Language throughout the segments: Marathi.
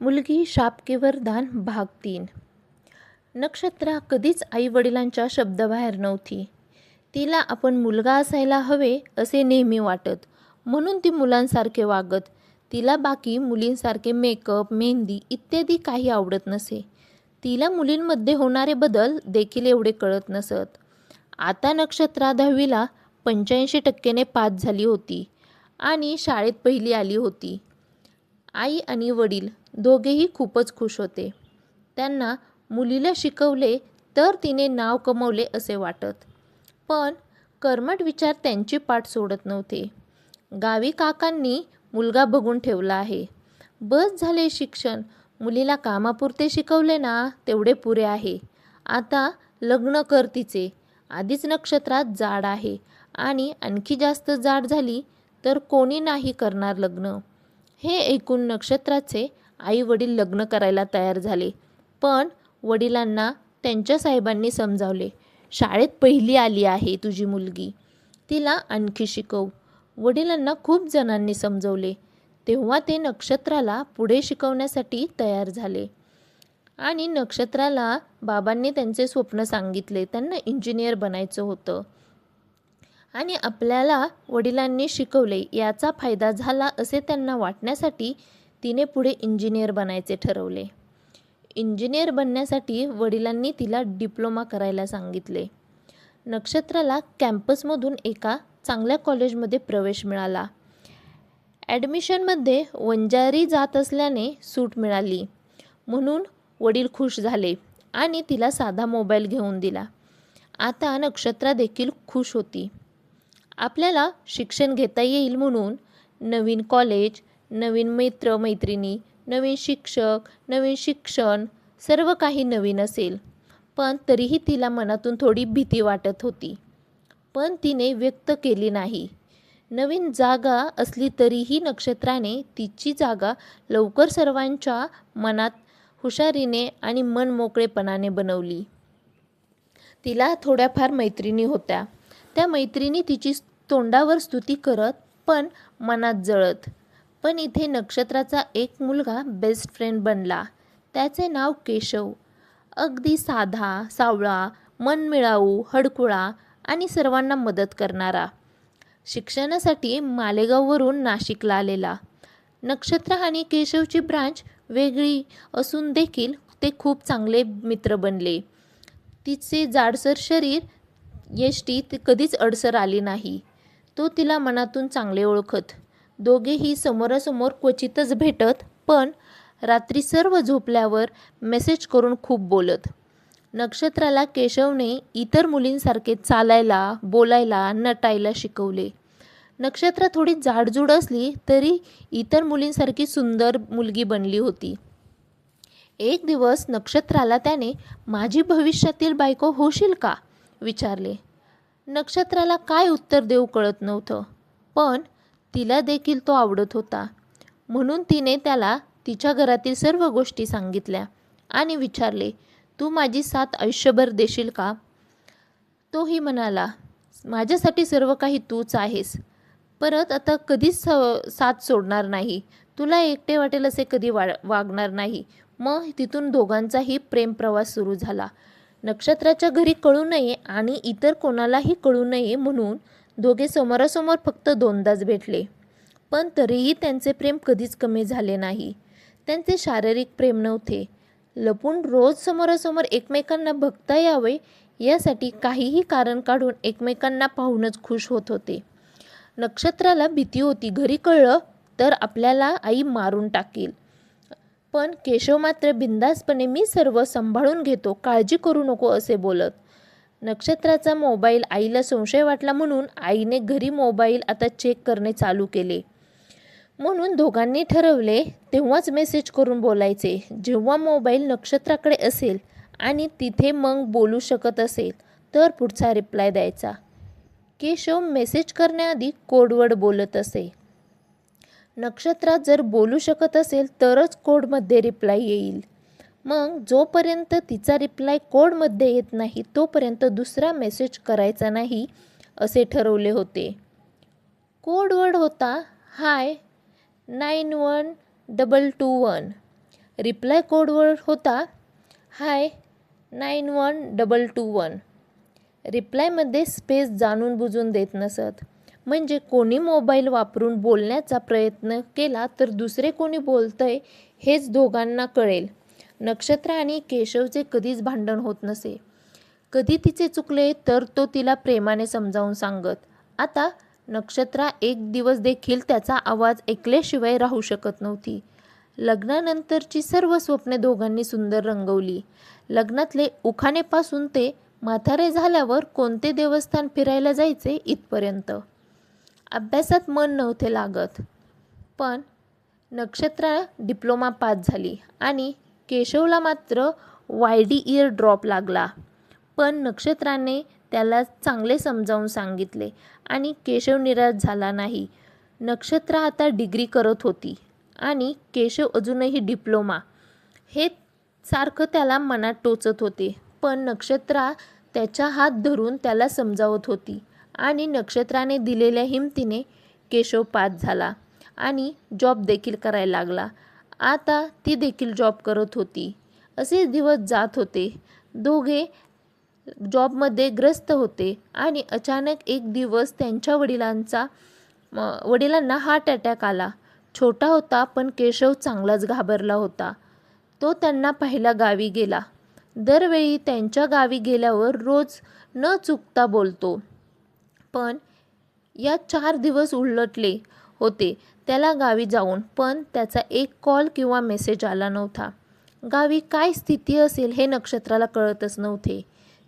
मुलगी शाप की वरदान भाग 3. नक्षत्रा कधीच आईवडिलांच्या शब्दाबाहेर नव्हती. तिला आपण मुलगा असायला हवे असे नेहमी वाटत, म्हणून ती मुलांसारखे वागत. तिला बाकी मुलींसारखे मेकअप, मेहंदी इत्यादी काही आवडत नसे. तिला मुलींमध्ये होणारे बदल देखील एवढे कळत नसत. आता नक्षत्रा 10वीला 85% पास झाली होती आणि शाळेत पहिली आली होती. आई आणि वडील दोघेही खूपच खुश होते. त्यांना मुलीला शिकवले तर तिने नाव कमवले असे वाटत. पण कर्मठ विचार त्यांची पाठ सोडत नव्हते. गावी काकांनी मुलगा बघून ठेवला आहे. बस झाले शिक्षण, मुलीला कामापुरते शिकवले ना तेवढे पुरे आहे. आता लग्न कर तिचे. आधीच नक्षत्रात जाड आहे आणि आणखी जास्त जाड झाली तर कोणी नाही करणार लग्न. हे ऐकून नक्षत्राचे आई वडील लग्न करायला तयार झाले. पण वडिलांना त्यांच्या साहेबांनी समजावले, शाळेत पहिली आली आहे तुझी मुलगी, तिला आणखी शिकव. वडिलांना खूप जणांनी समजवले. तेव्हा ते नक्षत्राला पुढे शिकवण्यासाठी तयार झाले. आणि नक्षत्राला बाबांनी त्यांचे स्वप्न सांगितले. त्यांना इंजिनियर बनायचं होतं आणि आपल्याला वडिलांनी शिकवले याचा फायदा झाला असे त्यांना वाटण्यासाठी तिने पुढे इंजिनियर बनायचे ठरवले. इंजिनियर बनण्यासाठी वडिलांनी तिला डिप्लोमा करायला सांगितले. नक्षत्राला कॅम्पसमधून एका चांगल्या कॉलेजमध्ये प्रवेश मिळाला. ॲडमिशनमध्ये वंजारी जात असल्याने सूट मिळाली, म्हणून वडील खुश झाले आणि तिला साधा मोबाईल घेऊन दिला. आता नक्षत्रा देखील खुश होती. आपल्याला शिक्षण घेता येईल म्हणून नवीन कॉलेज, नवीन मित्र-मैत्रिणी, नवीन शिक्षक, नवीन शिक्षण, सर्व काही नवीन असेल. पण तरीही तिला मनातून थोडी भीती वाटत होती, पण तिने व्यक्त केली नाही. नवीन जागा असली तरीही नक्षत्राने तिची जागा लवकर सर्वांच्या मनात हुशारीने आणि मनमोकळेपणाने बनवली. तिला थोड्याफार मैत्रिणी होत्या. त्या मैत्रिणी तिची तोंडावर स्तुती करत पण मनात जळत. पण इथे नक्षत्राचा एक मुलगा बेस्ट फ्रेंड बनला. त्याचे नाव केशव. अगदी साधा, सावळा, मनमिळाऊ, हडकुळा आणि सर्वांना मदत करणारा. शिक्षणासाठी मालेगाववरून नाशिकला आलेला. नक्षत्र आणि केशवची ब्रांच वेगळी असून देखील ते खूप चांगले मित्र बनले. तिचे जाडसर शरीर यष्टीत कधीच अडसर आली नाही. तो तिला मनातून चांगले ओळखत. दोघेही समोरासमोर क्वचितच भेटत, पण रात्री सर्व झोपल्यावर मेसेज करून खूप बोलत. नक्षत्राला केशवने इतर मुलींसारखे चालायला, बोलायला, नटायला शिकवले. नक्षत्रा थोडी जाडजूड असली तरी इतर मुलींसारखी सुंदर मुलगी बनली होती. एक दिवस नक्षत्राला त्याने माझी भविष्यातील बायको होशील का विचारले. नक्षत्राला काय उत्तर देऊ कळत नव्हतं, पण तिला देखील तो आवडत होता. म्हणून तिने त्याला तिच्या घरातील सर्व गोष्टी सांगितल्या आणि विचारले, तू माझी साथ आयुष्यभर देशील का? तोही म्हणाला, माझ्यासाठी सर्व काही तूच आहेस. परत आता कधीच साथ सोडणार नाही. तुला एकटे वाटेल असे कधी वागणार नाही. मग तिथून दोघांचाही प्रेमप्रवास सुरू झाला. नक्षत्राच्या घरी कळू नये आणि इतर कोणालाही कळू नये म्हणून दोघे समोरासमोर फक्त 2दाच भेटले. पण तरीही त्यांचे प्रेम कधीच कमी झाले नाही. त्यांचे शारीरिक प्रेम नव्हते. लपून रोज समोरासमोर एकमेकांना बघता यावे यासाठी काहीही कारण काढून एकमेकांना पाहूनच खुश होत होते. नक्षत्राला भीती होती, घरी कळलं तर आपल्याला आई मारून टाकेल. पण केशव मात्र बिनधास्तपणे मी सर्व सांभाळून घेतो, काळजी करू नको असे बोलत. नक्षत्राचा मोबाईल आईला संशय वाटला म्हणून आईने घरी मोबाईल आता चेक करणे चालू केले. म्हणून दोघांनी ठरवले तेव्हाच मेसेज करून बोलायचे जेव्हा मोबाईल नक्षत्राकडे असेल आणि तिथे मग बोलू शकत असेल तर पुढचा रिप्लाय द्यायचा. केशव मेसेज करण्याआधी कोडवर्ड बोलत असे. नक्षत्रा जर बोलू शकत असेल तरच कोडमध्ये रिप्लाय येईल. मग जोपर्यंत तिचा रिप्लाय कोडमध्ये येत नाही तोपर्यंत दुसरा मेसेज करायचा नाही असे ठरवले होते. कोडवर्ड होता हाय 9121. रिप्लाय कोडवर होता हाय 91221. रिप्लायमध्ये स्पेस जाणून बुजून देत नसत. म्हणजे कोणी मोबाईल वापरून बोलण्याचा प्रयत्न केला तर दुसरे कोणी बोलतंय हेच दोघांना कळेल. नक्षत्र आणि केशवचे कधीच भांडण होत नसे. कधी तिचे चुकले तर तो तिला प्रेमाने समजावून सांगत. आता नक्षत्रा एक दिवस देखील त्याचा आवाज ऐकल्याशिवाय राहू शकत नव्हती. लग्नानंतरची सर्व स्वप्ने दोघांनी सुंदर रंगवली. लग्नातले उखाणेपासून ते म्हातारे झाल्यावर कोणते देवस्थान फिरायला जायचे इथपर्यंत. अभ्यासात मन नव्हते लागत. पण नक्षत्रा डिप्लोमा पास झाली आणि केशवला मात्र वायडी इयर ड्रॉप लागला. पण नक्षत्राने त्याला चांगले समजावून सांगितले आणि केशव निराश झाला नाही. नक्षत्रा आता डिग्री करत होती आणि केशव अजूनही डिप्लोमा. हे सारखं त्याला मनात टोचत होते. पण नक्षत्रा त्याचा हात धरून त्याला समजावत होती आणि नक्षत्राने दिलेल्या हिमतीने केशव पास झाला आणि जॉब देखील करायला लागला. आता ती देखील जॉब करत होती. असेच दिवस जात होते. दोघे जॉबमध्ये ग्रस्त होते आणि अचानक एक दिवस त्यांच्या वडिलांना हार्ट अटॅक आला. छोटा होता पण केशव चांगलाच घाबरला होता. तो त्यांना पाहायला गावी गेला. दरवेळी त्यांच्या गावी गेल्यावर रोज न चुकता बोलतो. पण या 4 दिवस उलटले होते त्याला गावी जाऊन, पण त्याचा एक कॉल किंवा मेसेज आला नव्हता. गावी काय स्थिती असेल हे नक्षत्राला कळतच नव्हते.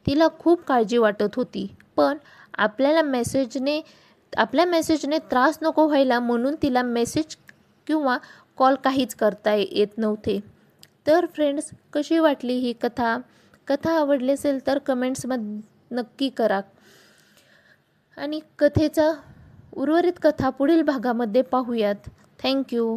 तिला खूप काळजी वाटत होती. पण आपल्या मेसेजने त्रास नको व्हायला म्हणून तिला मेसेज किंवा कॉल काहीच करता येत नव्हते. तर फ्रेंड्स, कशी वाटली ही कथा आवडली असेल तर कमेंट्समध्ये नक्की करा. आणि कथेचा उर्वरित कथा पुढील भागामध्ये पाहूयात. थँक्यू.